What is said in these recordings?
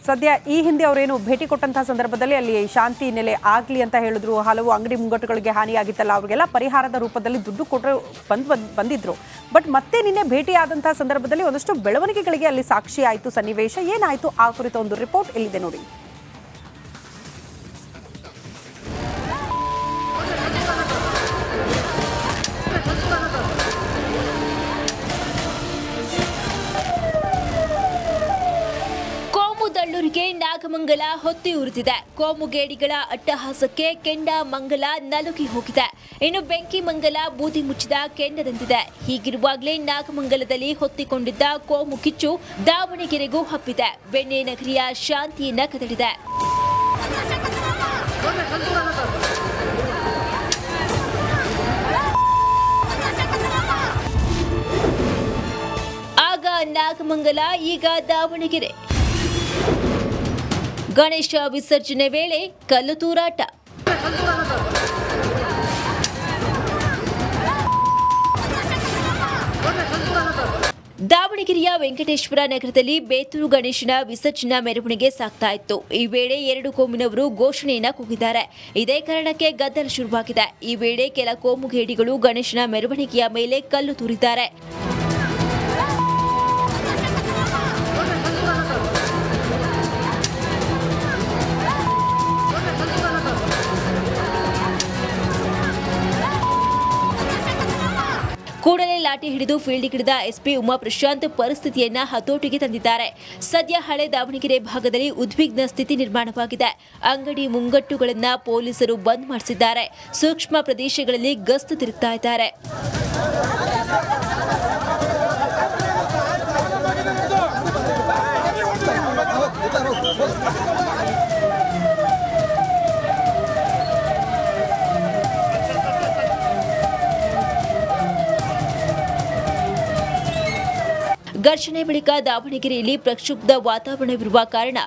ಸದ್ಯ ಈ ಹಿಂದೆ ಅವರೇನು ಭೇಟಿ ಕೊಟ್ಟಂತಹ ಸಂದರ್ಭದಲ್ಲಿ ಅಲ್ಲಿ ಶಾಂತಿ ನೆಲೆ ಆಗಲಿ ಅಂತ ಹೇಳಿದ್ರು. ಹಲವು ಅಂಗಡಿ ಮುಂಗಟ್ಟುಗಳಿಗೆ ಹಾನಿಯಾಗಿತ್ತಲ್ಲ, ಅವರಿಗೆಲ್ಲ ಪರಿಹಾರದ ರೂಪದಲ್ಲಿ ದುಡ್ಡು ಕೊಟ್ಟರೆ ಬಂದಿದ್ರು. ಬಟ್ ಮತ್ತೆ ನಿನ್ನೆ ಭೇಟಿಯಾದಂತಹ ಸಂದರ್ಭದಲ್ಲಿ ಒಂದಷ್ಟು ಬೆಳವಣಿಗೆಗಳಿಗೆ ಅಲ್ಲಿ ಸಾಕ್ಷಿ ಆಯಿತು. ಸನ್ನಿವೇಶ ಏನಾಯಿತು ಆ ಕುರಿತ ಒಂದು ರಿಪೋರ್ಟ್ ಇಲ್ಲಿದೆ ನೋಡಿ. ದಳ್ಳೂರಿಗೆ ನಾಗಮಂಗಲ ಹೊತ್ತಿ ಉರಿದಿದೆ. ಕೋಮುಗೇಡಿಗಳ ಅಟ್ಟಹಾಸಕ್ಕೆ ಕೆಂಡ ಮಂಗಲ ನಲುಗಿ ಹೋಗಿದೆ. ಇನ್ನು ಬೆಂಕಿ ಮಂಗಲ ಬೂದಿ ಮುಚ್ಚಿದ ಕೆಂಡದಂತಿದೆ. ಹೀಗಿರುವಾಗಲೇ ನಾಗಮಂಗಲದಲ್ಲಿ ಹೊತ್ತಿಕೊಂಡಿದ್ದ ಕೋಮು ಕಿಚ್ಚು ದಾವಣಗೆರೆಗೂ ಹಬ್ಬಿದೆ. ಬೆಣ್ಣೆ ನಗರಿಯ ಶಾಂತಿಯನ್ನ ಕದಡಿದೆ. ಆಗ ನಾಗಮಂಗಲ, ಈಗ ದಾವಣಗೆರೆ. ಗಣೇಶ ವಿಸರ್ಜನೆ ವೇಳೆ ಕಲ್ಲು ತೂರಾಟ. ದಾವಣಗೆರೆಯ ವೆಂಕಟೇಶ್ವರ ನಗರದಲ್ಲಿ ಬೇತೂರು ಗಣೇಶನ ವಿಸರ್ಜನಾ ಮೆರವಣಿಗೆ ಸಾಗ್ತಾ ಇತ್ತು. ಈ ವೇಳೆ ಎರಡು ಕೋಮಿನವರು ಘೋಷಣೆಯನ್ನ ಕೂಗಿದ್ದಾರೆ. ಇದೇ ಕಾರಣಕ್ಕೆ ಗದ್ದಲ ಶುರುವಾಗಿದೆ. ಈ ವೇಳೆ ಕೆಲ ಕೋಮುಗೇಡಿಗಳು ಗಣೇಶನ ಮೆರವಣಿಗೆಯ ಮೇಲೆ ಕಲ್ಲು ತೂರಿದ್ದಾರೆ. ಕೂಡಲೇ ಲಾಠಿ ಹಿಡಿದು ಫೀಲ್ಡ್ಗಿಳಿದ ಎಸ್ಪಿ ಉಮಾ ಪ್ರಶಾಂತ್ ಪರಿಸ್ಥಿತಿಯನ್ನ ಹತೋಟಿಗೆ ತಂದಿದ್ದಾರೆ. ಸದ್ಯ ಹಳೆ ದಾವಣಗೆರೆ ಭಾಗದಲ್ಲಿ ಉದ್ವಿಗ್ನ ಸ್ಥಿತಿ ನಿರ್ಮಾಣವಾಗಿದೆ. ಅಂಗಡಿ ಮುಂಗಟ್ಟುಗಳನ್ನ ಪೊಲೀಸರು ಬಂದ್ ಮಾಡಿಸಿದ್ದಾರೆ. ಸೂಕ್ಷ್ಮ ಪ್ರದೇಶಗಳಲ್ಲಿ ಗಸ್ತು ತಿರುಗ್ತಾ ಇದ್ದಾರೆ. ಘರ್ಷಣೆ ಬಳಿಕ ದಾವಣಗೆರೆಯಲ್ಲಿ ಪ್ರಕ್ಷುಬ್ಧ ವಾತಾವರಣವಿರುವ ಕಾರಣ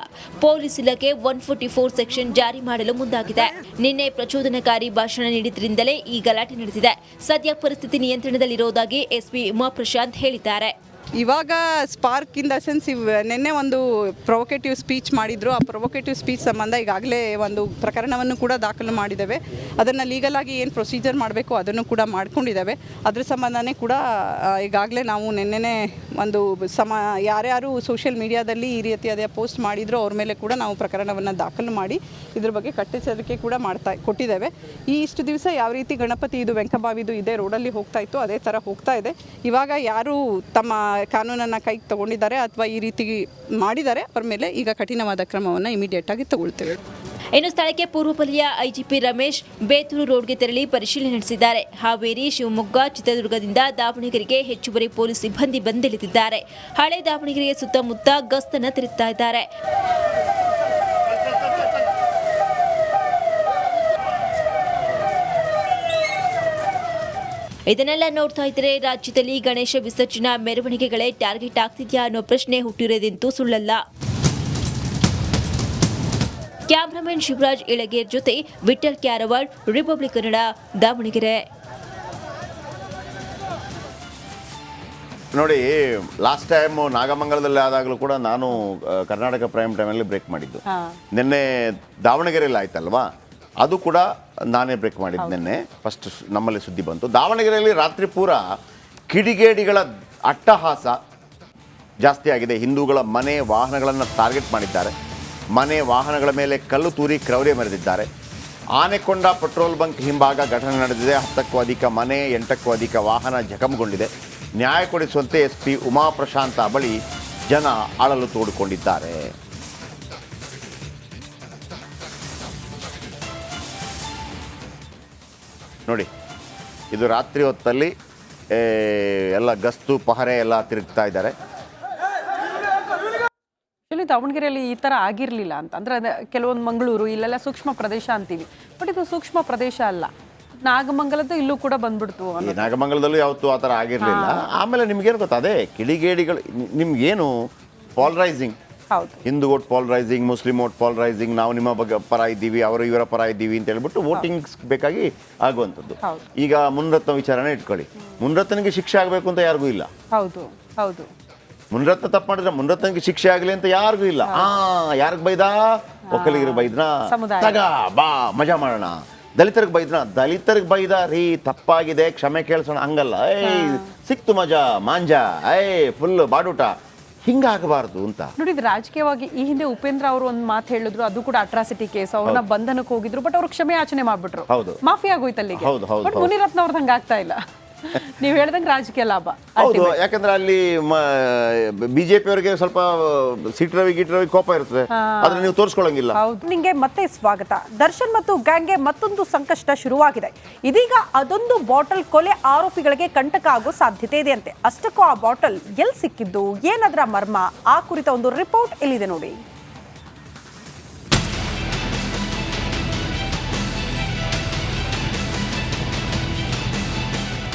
ಪೊಲೀಸ್ ಇಲಾಖೆ 144 ಸೆಕ್ಷನ್ ಜಾರಿ ಮಾಡಲು ಮುಂದಾಗಿದೆ. ನಿನ್ನೆ ಪ್ರಚೋದನಕಾರಿ ಭಾಷಣ ನೀಡಿದ್ರಿಂದಲೇ ಈ ಗಲಾಟೆ ನಡೆದಿದೆ. ಸದ್ಯ ಪರಿಸ್ಥಿತಿ ನಿಯಂತ್ರಣದಲ್ಲಿರುವುದಾಗಿ ಎಸ್ಪಿ ಉಮಾ ಪ್ರಶಾಂತ್ ಹೇಳಿದ್ದಾರೆ. ಇವಾಗ ಸ್ಪಾರ್ಕ್ ಇನ್ ದ ಸೆನ್ಸ್ ನಿನ್ನೆ ಒಂದು ಪ್ರೊವೊಕೇಟಿವ್ ಸ್ಪೀಚ್ ಮಾಡಿದ್ರು. ಆ ಪ್ರೊವೊಕೇಟಿವ್ ಸ್ಪೀಚ್ ಸಂಬಂಧ ಈಗಾಗಲೇ ಒಂದು ಪ್ರಕರಣವನ್ನು ಕೂಡ ದಾಖಲು ಮಾಡಿದ್ದೇವೆ. ಅದನ್ನು ಲೀಗಲ್ ಆಗಿ ಏನು ಪ್ರೊಸೀಜರ್ ಮಾಡಬೇಕು ಅದನ್ನು ಕೂಡ ಮಾಡ್ಕೊಂಡಿದ್ದೇವೆ. ಅದ್ರ ಸಂಬಂಧನೇ ಕೂಡ ಈಗಾಗಲೇ ನಾವು ನಿನ್ನೆ ಒಂದು ಯಾರ್ಯಾರು ಸೋಷಿಯಲ್ ಮೀಡಿಯಾದಲ್ಲಿ ಈ ರೀತಿಯಾದ ಪೋಸ್ಟ್ ಮಾಡಿದ್ರು ಅವ್ರ ಮೇಲೆ ಕೂಡ ನಾವು ಪ್ರಕರಣವನ್ನು ದಾಖಲು ಮಾಡಿ ಇದ್ರ ಬಗ್ಗೆ ಕಟ್ಟೆಚ್ಚರಿಕೆ ಕೂಡ ಕೊಟ್ಟಿದ್ದೇವೆ. ಇಷ್ಟು ದಿವಸ ಯಾವ ರೀತಿ ಗಣಪತಿ ಇದು ವೆಂಕಬಾವಿದು ಇದೇ ರೋಡಲ್ಲಿ ಹೋಗ್ತಾ ಇತ್ತು ಅದೇ ಥರ ಹೋಗ್ತಾ ಇದೆ. ಇವಾಗ ಯಾರು ತಮ್ಮ ಕಾನೂನನ್ನು ಕೈಗೆ ತಗೊಂಡಿದ್ದಾರೆ ಅಥವಾ ಈ ರೀತಿ ಮಾಡಿದ್ದಾರೆ ಅವ್ರ ಮೇಲೆ ಈಗ ಕಠಿಣವಾದ ಕ್ರಮವನ್ನು ಇಮಿಡಿಯೇಟ್ ಆಗಿ ತಗೊಳ್ತೇವೆ. ಇನ್ನು ಸ್ಥಳಕ್ಕೆ ಪೂರ್ವ ವಲಯ ಐಜಿಪಿ ರಮೇಶ್ ಬೇತೂರು ರೋಡ್ಗೆ ತೆರಳಿ ಪರಿಶೀಲನೆ ನಡೆಸಿದ್ದಾರೆ. ಹಾವೇರಿ, ಶಿವಮೊಗ್ಗ, ಚಿತ್ರದುರ್ಗದಿಂದ ದಾವಣಗೆರೆಗೆ ಹೆಚ್ಚುವರಿ ಪೊಲೀಸ್ ಸಿಬ್ಬಂದಿ ಬಂದಿಳಿದಿದ್ದಾರೆ. ಹಳೆ ದಾವಣಗೆರೆಯ ಸುತ್ತಮುತ್ತ ಗಸ್ತನ್ನು ತಿರುಗ್ತಾ ಇದ್ದಾರೆ. ಇದನ್ನೆಲ್ಲ ನೋಡ್ತಾ ಇದ್ದರೆ ರಾಜ್ಯದಲ್ಲಿ ಗಣೇಶ ವಿಸರ್ಜನಾ ಮೆರವಣಿಗೆಗಳೇ ಟಾರ್ಗೆಟ್ ಆಗ್ತಿದ್ಯಾ ಅನ್ನೋ ಪ್ರಶ್ನೆ ಹುಟ್ಟಿರೋದಂತೂ ಸುಳ್ಳಲ್ಲ. ಕ್ಯಾಮರಾಮನ್ ಶಿವರಾಜ್ ಇಳಗೇರ್ ಜೊತೆ ವಿಠಲ್ ಕ್ಯಾರವಾಡ್, ರಿಪಬ್ಲಿಕ್ ಕನ್ನಡ, ದಾವಣಗೆರೆ. ನೋಡಿ, ಲಾಸ್ಟ್ ಟೈಮ್ ನಾಗಮಂಗಲದಲ್ಲಿ ಆದಾಗಲೂ ಕೂಡ ನಾನು ಕರ್ನಾಟಕ ಪ್ರೈಮ್ ಟೈಮಲ್ಲಿ ಬ್ರೇಕ್ ಮಾಡಿದ್ದು. ನಿನ್ನೆ ದಾವಣಗೆರೆಯಲ್ಲಿ ಆಯ್ತಲ್ವಾ, ಅದು ಕೂಡ ನಾನೇ ಬ್ರೇಕ್ ಮಾಡಿದ್ದು. ನಿನ್ನೆ ಫಸ್ಟ್ ನಮ್ಮಲ್ಲಿ ಸುದ್ದಿ ಬಂತು. ದಾವಣಗೆರೆಯಲ್ಲಿ ರಾತ್ರಿ ಪೂರ ಕಿಡಿಗೇಡಿಗಳ ಅಟ್ಟಹಾಸ ಜಾಸ್ತಿ ಆಗಿದೆ. ಹಿಂದೂಗಳ ಮನೆ ವಾಹನಗಳನ್ನು ಟಾರ್ಗೆಟ್ ಮಾಡಿದ್ದಾರೆ. ಮನೆ ವಾಹನಗಳ ಮೇಲೆ ಕಲ್ಲು ತೂರಿ ಕ್ರೌರ್ಯ ಮೆರೆದಿದ್ದಾರೆ. ಆನೆಕೊಂಡ ಪೆಟ್ರೋಲ್ ಬಂಕ್ ಹಿಂಭಾಗ ಘಟನೆ ನಡೆದಿದೆ. 10ಕ್ಕೂ ಅಧಿಕ ಮನೆ, 8ಕ್ಕೂ ಅಧಿಕ ವಾಹನ ಜಖಂಗೊಂಡಿದೆ. ನ್ಯಾಯ ಕೊಡಿಸುವಂತೆ ಎಸ್ಪಿ ಉಮಾ ಪ್ರಶಾಂತ ಬಳಿ ಜನ ಅಳಲು ತೋಡಿಕೊಂಡಿದ್ದಾರೆ. ನೋಡಿ, ಇದು ರಾತ್ರಿ ಹೊತ್ತಲ್ಲಿ ಎಲ್ಲ ಗಸ್ತು ಪಹರೆ ಎಲ್ಲ ತಿರುಗ್ತಾ ಇದ್ದಾರೆ. ದಾವಣಗೆರೆಯಲ್ಲಿ ಈ ಥರ ಆಗಿರಲಿಲ್ಲ ಅಂದ್ರೆ ಕೆಲವೊಂದು ಮಂಗಳೂರು ಇಲ್ಲೆಲ್ಲ ಸೂಕ್ಷ್ಮ ಪ್ರದೇಶ ಅಂತೀವಿ. ಬಟ್ ಇದು ಸೂಕ್ಷ್ಮ ಪ್ರದೇಶ ಅಲ್ಲ. ನಾಗಮಂಗಲದ್ದು ಇಲ್ಲೂ ಕೂಡ ಬಂದ್ಬಿಡ್ತು. ನಾಗಮಂಗಲದಲ್ಲೂ ಯಾವತ್ತೂ ಆ ಥರ ಆಗಿರಲಿಲ್ಲ. ಆಮೇಲೆ ನಿಮ್ಗೇನು ಗೊತ್ತಾ, ಅದೇ ಕಿಡಿಗೇಡಿಗಳು ನಿಮ್ಗೇನು ಪಾಲರೈಸಿಂಗ್, ಹಿಂದೂ ವೋಟ್ ಪಾಲರೈಸಿಂಗ್, ಮುಸ್ಲಿಂ ವೋಟ್ ಪಾಲರೈಸಿಂಗ್, ನಾವು ನಿಮ್ಮ ಬಗ್ಗೆ ಪರ ಇದ್ದೀವಿ, ಅವರು ಇವರ ಪರ ಇದ್ದೀವಿ ಅಂತ ಹೇಳ್ಬಿಟ್ಟು ವೋಟಿಂಗ್ಸ್ ಬೇಕಾಗಿ ಆಗುವಂಥದ್ದು. ಈಗ ಮುನ್ರತ್ನ ವಿಚಾರನೇ ಇಟ್ಕೊಳ್ಳಿ. ಮುನ್ರತ್ನಿಗೆ ಶಿಕ್ಷೆ ಆಗಬೇಕು ಅಂತ ಯಾರಿಗೂ ಇಲ್ಲ. ಹೌದು ಹೌದು. ಮುನಿರತ್ನ ತಪ್ಪು ಮಾಡಿದ್ರೆ ಮುನಿರತ್ನಗೆ ಶಿಕ್ಷೆ ಆಗಲಿ ಅಂತ ಯಾರಿಗೂ ಇಲ್ಲ. ಯಾರಿಗೆ ಬೈದ? ಒಕ್ಕಲಿಗರಿಗೆ ಬೈದ್ನ, ಸಮುದಾಯ. ತಗ ಬಾ ಮಜಾ ಮಾಡೋಣ. ದಲಿತರಿಗೆ ಬೈದ್ನ, ದಲಿತರಿಗೆ ಬೈದ ರೀ ತಪ್ಪಾಗಿದೆ ಕ್ಷಮೆ ಕೇಳಿಸೋಣ ಹಂಗಲ್ಲ. ಸಿಕ್ತು ಮಜಾ ಮಾಂಜಾ, ಫುಲ್ ಬಾಡೂಟ, ಹಿಂಗಾಗಬಾರ್ದು ಅಂತ ನೋಡಿ. ಇದು ರಾಜಕೀಯವಾಗಿ ಈ ಹಿಂದೆ ಉಪೇಂದ್ರ ಅವರು ಒಂದು ಮಾತು ಹೇಳಿದ್ರು, ಅದು ಕೂಡ ಅಟ್ರಾಸಿಟಿ ಕೇಸ್, ಅವ್ರನ್ನ ಬಂಧನಕ್ಕೆ ಹೋಗಿದ್ರು, ಬಟ್ ಅವ್ರು ಕ್ಷಮೆ ಯಾಚನೆ ಮಾಡ್ಬಿಟ್ರು, ಹೌದು. ಮಾಫಿ ಆಗೋಯ್ತು ಅಲ್ಲಿಗೆ. ಹೌದು. ಬಟ್ ಮುನಿರತ್ನ ಅವ್ರದ್ದು ಹಂಗಾಗ್ತಾ ಇಲ್ಲ. ನೀವು ಹೇಳ್ದಂಗೆ ರಾಜಕೀಯ ಲಾಭ. ಹೌದು, ಯಾಕಂದ್ರೆ ಅಲ್ಲಿ ಬಿಜೆಪಿ ಅವರಿಗೆ ಸ್ವಲ್ಪ ಸಿಟ್ರವಿ ಗಿಟ್ರವಿ ಕೋಪ ಇರ್ತದೆ, ಆದ್ರೆ ನೀವು ತೋರಿಸ್ಕೊಳ್ಳಂಗಿಲ್ಲ. ಹೌದು. ನಿಂಗೆ ಮತ್ತೆ ಸ್ವಾಗತ. ದರ್ಶನ್ ಮತ್ತು ಗ್ಯಾಂಗ್ಗೆ ಮತ್ತೊಂದು ಸಂಕಷ್ಟ ಶುರುವಾಗಿದೆ. ಇದೀಗ ಅದೊಂದು ಬಾಟಲ್ ಕೊಲೆ ಆರೋಪಿಗಳಿಗೆ ಕಂಟಕ ಆಗೋ ಸಾಧ್ಯತೆ ಇದೆಯಂತೆ. ಅಷ್ಟಕ್ಕೂ ಆ ಬಾಟಲ್ ಎಲ್ಲಿ ಸಿಕ್ಕಿದ್ದು, ಏನದರ ಮರ್ಮ, ಆ ಕುರಿತ ಒಂದು ರಿಪೋರ್ಟ್ ಇಲ್ಲಿದೆ ನೋಡಿ.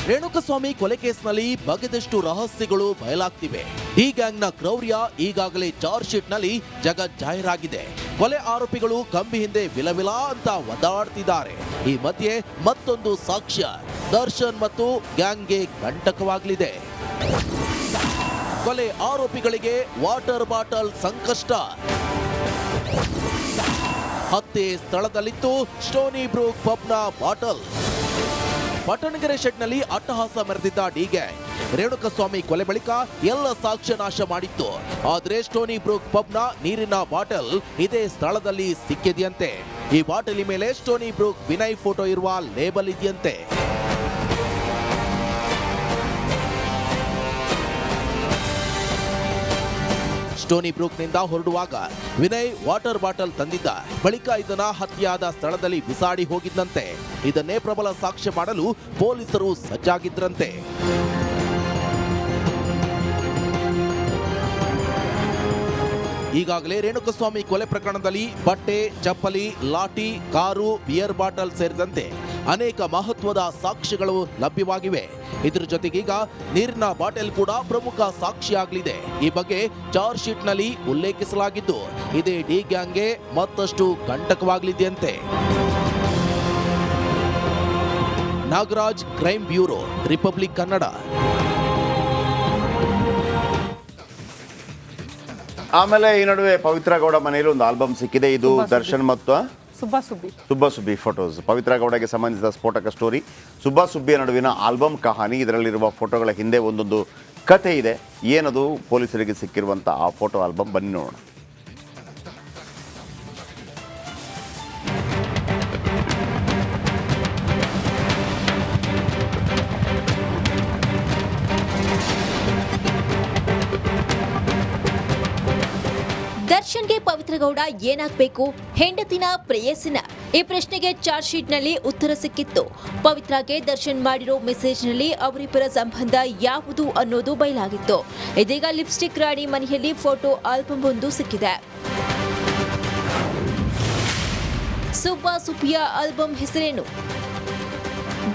ರೇಣುಕಸ್ವಾಮಿ ಕೊಲೆ ಕೇಸ್ನಲ್ಲಿ ಬಗೆದಷ್ಟು ರಹಸ್ಯಗಳು ಬಯಲಾಗ್ತಿವೆ. ಈ ಗ್ಯಾಂಗ್ನ ಕ್ರೌರ್ಯ ಈಗಾಗಲೇ ಚಾರ್ಜ್ ಶೀಟ್ ನಲ್ಲಿ ಜಗಜ್ಜಾಹೀರಾಗಿದೆ. ಕೊಲೆ ಆರೋಪಿಗಳು ಕಂಬಿ ಹಿಂದೆ ವಿಲವಿಲ ಅಂತ ಒದ್ದಾಡ್ತಿದ್ದಾರೆ. ಈ ಮಧ್ಯೆ ಮತ್ತೊಂದು ಸಾಕ್ಷ್ಯ ದರ್ಶನ್ ಮತ್ತು ಗ್ಯಾಂಗ್ಗೆ ಕಂಟಕವಾಗಲಿದೆ. ಕೊಲೆ ಆರೋಪಿಗಳಿಗೆ ವಾಟರ್ ಬಾಟಲ್ ಸಂಕಷ್ಟ. ಹತ್ಯೆ ಸ್ಥಳದಲ್ಲಿತ್ತು ಸ್ಟೋನಿ ಬ್ರೂಕ್ ಪಬ್ನ ಬಾಟಲ್. ಪಟ್ಟಣಗೆರೆ ಶೆಡ್ನಲ್ಲಿ ಅಟ್ಟಹಾಸ ಮೆರೆದಿದ್ದ ಡಿ ಗ್ಯಾಂಗ್ ರೇಣುಕಸ್ವಾಮಿ ಕೊಲೆ ಬಳಿಕ ಎಲ್ಲ ಸಾಕ್ಷ್ಯ ನಾಶ ಮಾಡಿತ್ತು. ಆದ್ರೆ ಸ್ಟೋನಿ ಬ್ರೂಕ್ ಪಬ್ನ ನೀರಿನ ಬಾಟಲ್ ಇದೇ ಸ್ಥಳದಲ್ಲಿ ಸಿಕ್ಕಿದೆಯಂತೆ. ಈ ಬಾಟಲಿ ಮೇಲೆ ಸ್ಟೋನಿ ಬ್ರೂಕ್ ವಿನಯ್ ಫೋಟೋ ಇರುವ ಲೇಬಲ್ ಇದೆಯಂತೆ. ಸ್ಟೋನಿ ಬ್ರೂಕ್ನಿಂದ ಹೊರಡುವಾಗ ವಿನಯ್ ವಾಟರ್ ಬಾಟಲ್ ತಂದಿದ್ದ. ಬಳಿಕ ಇದನ್ನ ಹತ್ಯೆಯಾದ ಸ್ಥಳದಲ್ಲಿ ಬಿಸಾಡಿ ಹೋಗಿದ್ದಂತೆ. ಇದನ್ನೇ ಪ್ರಬಲ ಸಾಕ್ಷ್ಯ ಮಾಡಲು ಪೊಲೀಸರು ಸಜ್ಜಾಗಿದ್ರಂತೆ. ಈಗಾಗಲೇ ರೇಣುಕಸ್ವಾಮಿ ಕೊಲೆ ಪ್ರಕರಣದಲ್ಲಿ ಬಟ್ಟೆ, ಚಪ್ಪಲಿ, ಲಾಠಿ, ಕಾರು, ಬಿಯರ್ ಬಾಟಲ್ ಸೇರಿದಂತೆ ಅನೇಕ ಮಹತ್ವದ ಸಾಕ್ಷ್ಯಗಳು ಲಭ್ಯವಾಗಿವೆ. ಇದರ ಜೊತೆಗೀಗ ನೀರಿನ ಬಾಟಲ್ ಕೂಡ ಪ್ರಮುಖ ಸಾಕ್ಷಿಯಾಗಲಿದೆ. ಈ ಬಗ್ಗೆ ಚಾರ್ಜ್ ಶೀಟ್ ನಲ್ಲಿ ಉಲ್ಲೇಖಿಸಲಾಗಿದ್ದು, ಇದೇ ಡಿ ಗ್ಯಾಂಗ್ಗೆ ಮತ್ತಷ್ಟು ಕಂಟಕವಾಗಲಿದೆಯಂತೆ. Nagaraj, crime bureau, Republic Kannada. ಆಮೇಲೆ ಈ ನಡುವೆ ಪವಿತ್ರ ಗೌಡ ಮನೆಯಲ್ಲಿ ಒಂದು ಆಲ್ಬಮ್ ಸಿಕ್ಕಿದೆ. ಇದು ದರ್ಶನ್ ಮತ್ತು ಸುಬ್ಬಾ ಸುಬ್ಬಿ ಫೋಟೋಸ್. ಪವಿತ್ರ ಗೌಡಗೆ ಸಂಬಂಧಿಸಿದ ಸ್ಫೋಟಕ ಸ್ಟೋರಿ ಸುಬ್ಬಾ ಸುಬ್ಬಿಯ ನಡುವಿನ ಆಲ್ಬಮ್ ಕಹಾನಿ. ಇದರಲ್ಲಿರುವ ಫೋಟೋಗಳ ಹಿಂದೆ ಒಂದೊಂದು ಕಥೆ ಇದೆ. ಏನದು ಪೊಲೀಸರಿಗೆ ಸಿಕ್ಕಿರುವಂಥ ಆ ಫೋಟೋ ಆಲ್ಬಮ್, ಬನ್ನಿ ನೋಡೋಣ. ದರ್ಶನ್ಗೆ ಪವಿತ್ರ ಗೌಡ ಏನಾಗಬೇಕು? ಹೆಂಡತಿನ, ಪ್ರೇಯಸಿನ? ಈ ಪ್ರಶ್ನೆಗೆ ಚಾರ್ಜ್ ಶೀಟ್ ನಲ್ಲಿ ಉತ್ತರ ಸಿಕ್ಕಿತ್ತು. ಪವಿತ್ರಗೆ ದರ್ಶನ್ ಮಾಡಿರೋ ಮೆಸೇಜ್ ನಲ್ಲಿ ಅವರಿಬ್ಬರ ಸಂಬಂಧ ಯಾವುದು ಅನ್ನೋದು ಬಯಲಾಗಿತ್ತು. ಇದೀಗ ಲಿಪ್ಸ್ಟಿಕ್ ರಾಣಿ ಮನೆಯಲ್ಲಿ ಫೋಟೋ ಆಲ್ಬಮ್ ಒಂದು ಸಿಕ್ಕಿದೆ. ಸುಬ್ಬಾ ಸುಬ್ಬಿಯ ಆಲ್ಬಮ್ ಹೆಸರೇನು?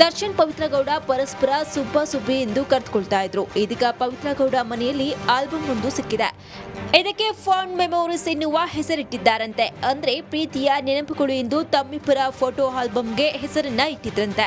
ದರ್ಶನ್ ಪವಿತ್ರ ಗೌಡ ಪರಸ್ಪರ ಸುಬ್ಬಾ ಸುಬ್ಬಿ ಎಂದು ಕರೆದುಕೊಳ್ತಾ ಇದ್ರು. ಇದೀಗ ಪವಿತ್ರ ಗೌಡ ಮನೆಯಲ್ಲಿ ಆಲ್ಬಮ್ ಒಂದು ಸಿಕ್ಕಿದೆ. ಇದಕ್ಕೆ ಫಾಂಡ್ ಮೆಮೊರೀಸ್ ಎನ್ನುವ ಹೆಸರಿಟ್ಟಿದ್ದಾರಂತೆ. ಅಂದ್ರೆ ಪ್ರೀತಿಯ ನೆನಪುಗಳು ಎಂದು ತಮ್ಮಿಬ್ಬರ ಫೋಟೋ ಆಲ್ಬಮ್ಗೆ ಹೆಸರನ್ನ ಇಟ್ಟಿದ್ರಂತೆ.